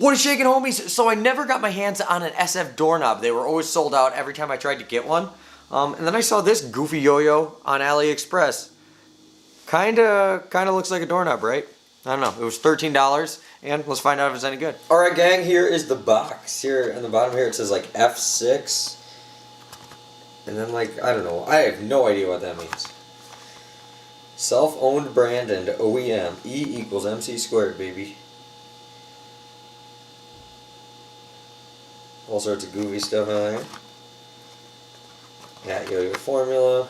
What is shaking, homies? So I never got my hands on an SF doorknob. They were always sold out every time I tried to get one. And then I saw this goofy yo-yo on AliExpress. Kinda looks like a doorknob, right? I don't know. It was $13, and let's find out if it's any good. All right, gang. Here is the box. Here on the bottom here it says like F6, and then like I don't know. I have no idea what that means. Self-owned brand and OEM. E equals MC squared, baby. All sorts of goofy stuff on there. Got YOYO Formula.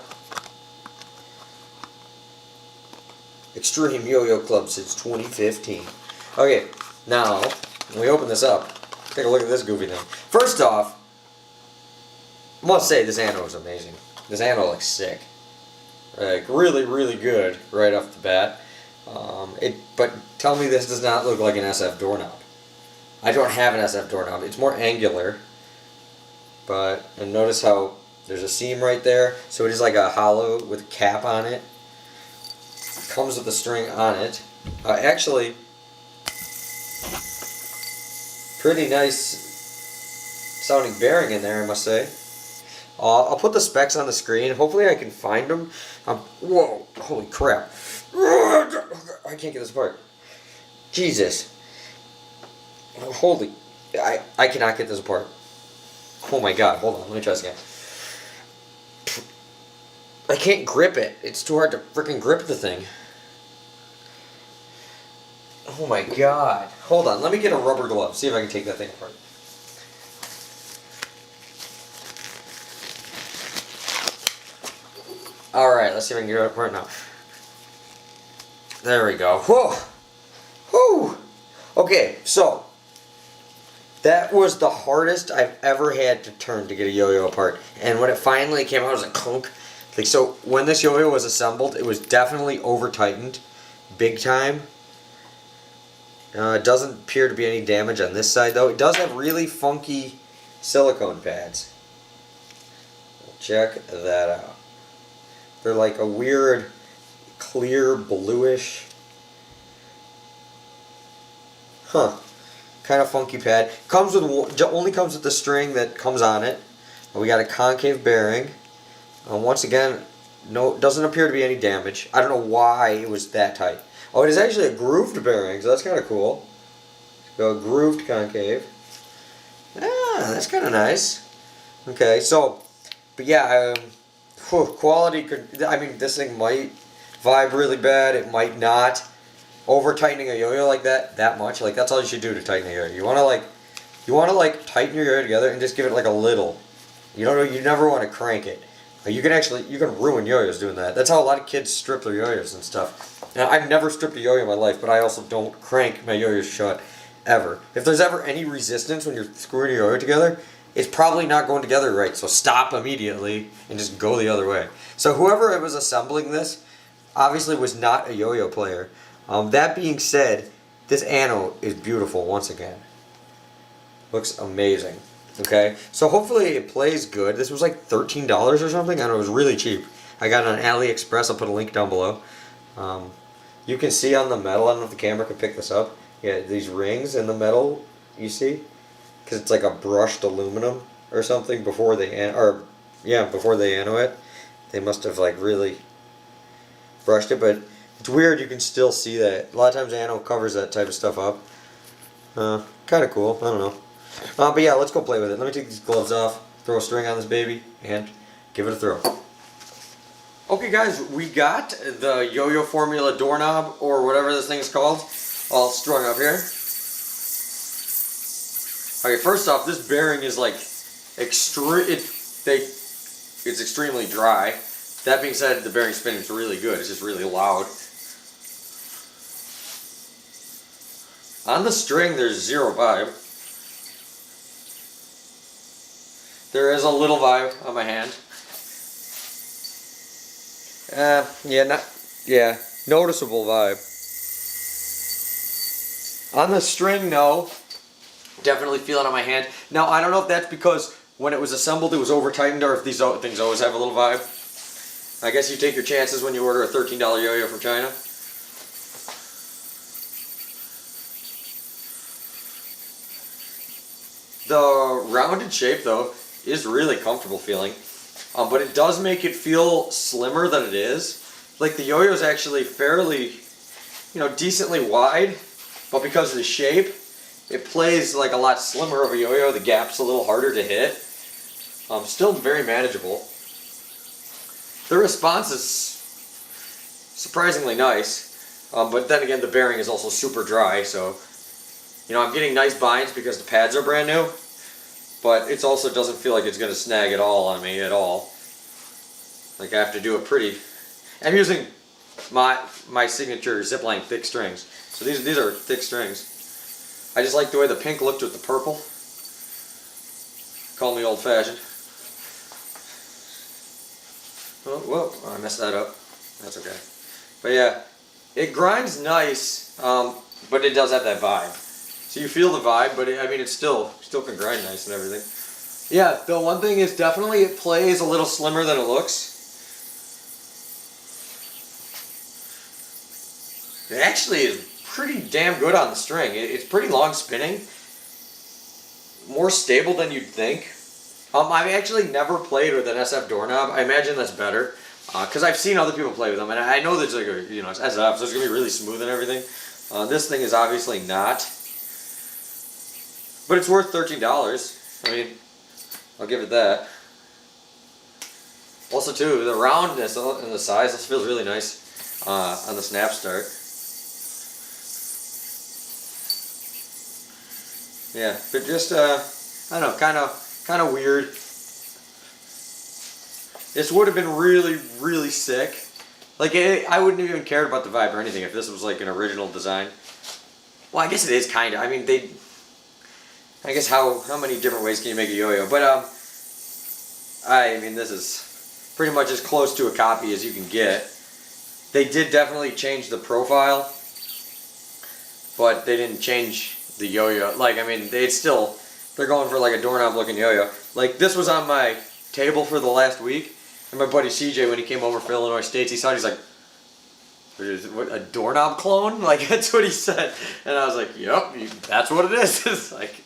Extreme Yo-Yo Club since 2015. Okay, now, when we open this up, take a look at this goofy thing. First off, I must say this anno is amazing. This anno looks sick. Like, really, really good right off the bat. But tell me this does not look like an SF doorknob. I don't have an SF doorknob. It's more angular. And notice how there's a seam right there. So it is like a hollow with a cap on it. Comes with a string on it. Actually, pretty nice sounding bearing in there, I must say. I'll put the specs on the screen. Hopefully I can find them. Whoa, holy crap. I can't get this apart. Jesus. Holy, I cannot get this apart. Oh my god, hold on, let me try this again. I can't grip it. It's too hard to freaking grip the thing. Oh my god. Hold on, let me get a rubber glove. See if I can take that thing apart. Alright, let's see if I can get it apart now. There we go. Whoa! Whew! Okay, so that was the hardest I've ever had to turn to get a yo-yo apart. And when it finally came out, it was a clunk. Like, so when this yo-yo was assembled, it was definitely over-tightened. Big time. It doesn't appear to be any damage on this side, though. It does have really funky silicone pads. Check that out. They're like a weird, clear, bluish. Huh. Kind of funky pad. Comes with only comes with the string that comes on it. We got a concave bearing. Once again, no, doesn't appear to be any damage. I don't know why it was that tight. Oh, it is actually a grooved bearing, so that's kind of cool. So a grooved concave. Ah, that's kind of nice. Okay, so, but yeah, quality could. I mean, this thing might vibe really bad. It might not. Over tightening a yo-yo like that much, like that's all you should do to tighten a yo-yo. You want to tighten your yo-yo together and just give it like a little. You never want to crank it. You can ruin yo-yos doing that. That's how a lot of kids strip their yo-yos and stuff. Now, I've never stripped a yo-yo in my life, but I also don't crank my yo-yos shut ever. If there's ever any resistance when you're screwing your yo-yo together, it's probably not going together right. So stop immediately and just go the other way. So whoever was assembling this obviously was not a yo-yo player. That being said, this anno is beautiful once again. Looks amazing. Okay, so hopefully it plays good. This was like $13 or something. I don't know, it was really cheap. I got it on AliExpress. I'll put a link down below. You can see on the metal, I don't know if the camera can pick this up. Yeah, these rings in the metal, you see? Because it's like a brushed aluminum or something before they anno it. They must have like really brushed it, but it's weird, you can still see that. A lot of times anno covers that type of stuff up. Kind of cool, I don't know. But yeah, let's go play with it. Let me take these gloves off, throw a string on this baby, and give it a throw. Okay guys, we got the YOYO Formula doorknob, or whatever this thing is called, all strung up here. Okay, first off, this bearing is like it's extremely dry. That being said, the bearing spinning is really good. It's just really loud. On the string, there's zero vibe. There is a little vibe on my hand. Noticeable vibe. On the string, no. Definitely feel it on my hand. Now, I don't know if that's because when it was assembled, it was over tightened, or if these things always have a little vibe. I guess you take your chances when you order a $13 yo-yo from China. The rounded shape though is really comfortable feeling, but it does make it feel slimmer than it is. Like the yo-yo is actually fairly, decently wide, but because of the shape, it plays like a lot slimmer of a yo-yo. The gap's a little harder to hit. Still very manageable. The response is surprisingly nice, but then again the bearing is also super dry, so I'm getting nice binds because the pads are brand new, but it also doesn't feel like it's going to snag at all on me at all. Like I have to do it pretty. I'm using my signature ZipLine thick strings, so these are thick strings. I just like the way the pink looked with the purple. Call me old-fashioned. Oh, whoa, I messed that up. That's okay. But yeah, it grinds nice, but it does have that vibe. So you feel the vibe, but it still can grind nice and everything. Yeah, the one thing is definitely it plays a little slimmer than it looks. It actually is pretty damn good on the string. It's pretty long spinning. More stable than you'd think. I've actually never played with an SF doorknob. I imagine that's better, because I've seen other people play with them, and I know there's like it's SF, so it's gonna be really smooth and everything. This thing is obviously not, but it's worth $13. I mean, I'll give it that. Also, too, the roundness and the size, this feels really nice on the snap start. Yeah, but just I don't know, kind of weird. This would have been really, really sick. Like I wouldn't have even cared about the vibe or anything if this was like an original design. Well, I guess it is kind of. I mean, I guess how many different ways can you make a yo-yo? But I mean, this is pretty much as close to a copy as you can get. They did definitely change the profile, but they didn't change the yo-yo. Like, I mean, they're going for like a doorknob looking yo-yo. Like, this was on my table for the last week, and my buddy CJ, when he came over from Illinois States, he saw it, he's like, what, a doorknob clone? Like, that's what he said. And I was like, yep, that's what it is. It's like,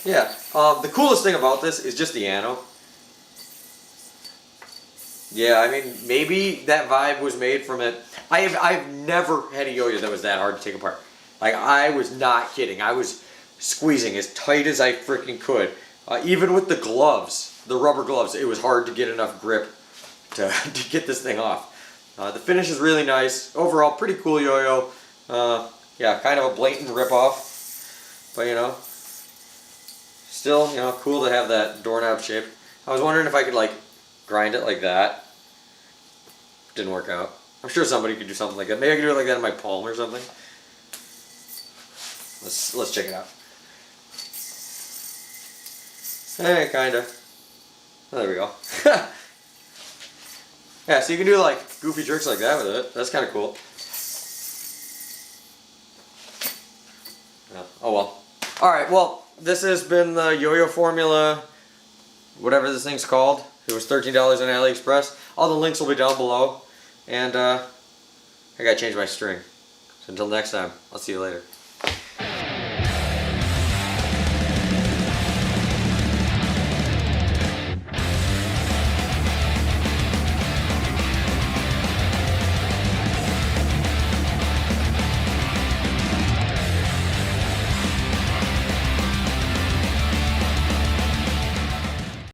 yeah. The coolest thing about this is just the ano. Yeah, I mean, maybe that vibe was made from it. I've never had a yo-yo that was that hard to take apart. Like, I was not kidding. I was squeezing as tight as I freaking could. Even with the gloves, the rubber gloves, it was hard to get enough grip to get this thing off. The finish is really nice. Overall, pretty cool yo-yo. Yeah, kind of a blatant rip-off. But, still, cool to have that doorknob shape. I was wondering if I could, like, grind it like that. Didn't work out. I'm sure somebody could do something like that. Maybe I could do it like that in my palm or something. Let's check it out. Hey, kinda. Oh, there we go. Yeah, so you can do like goofy tricks like that with it. That's kind of cool. Yeah. Oh well. Alright, well, this has been the YOYOFORMULA, whatever this thing's called. It was $13 on AliExpress. All the links will be down below. And I gotta change my string. So until next time, I'll see you later.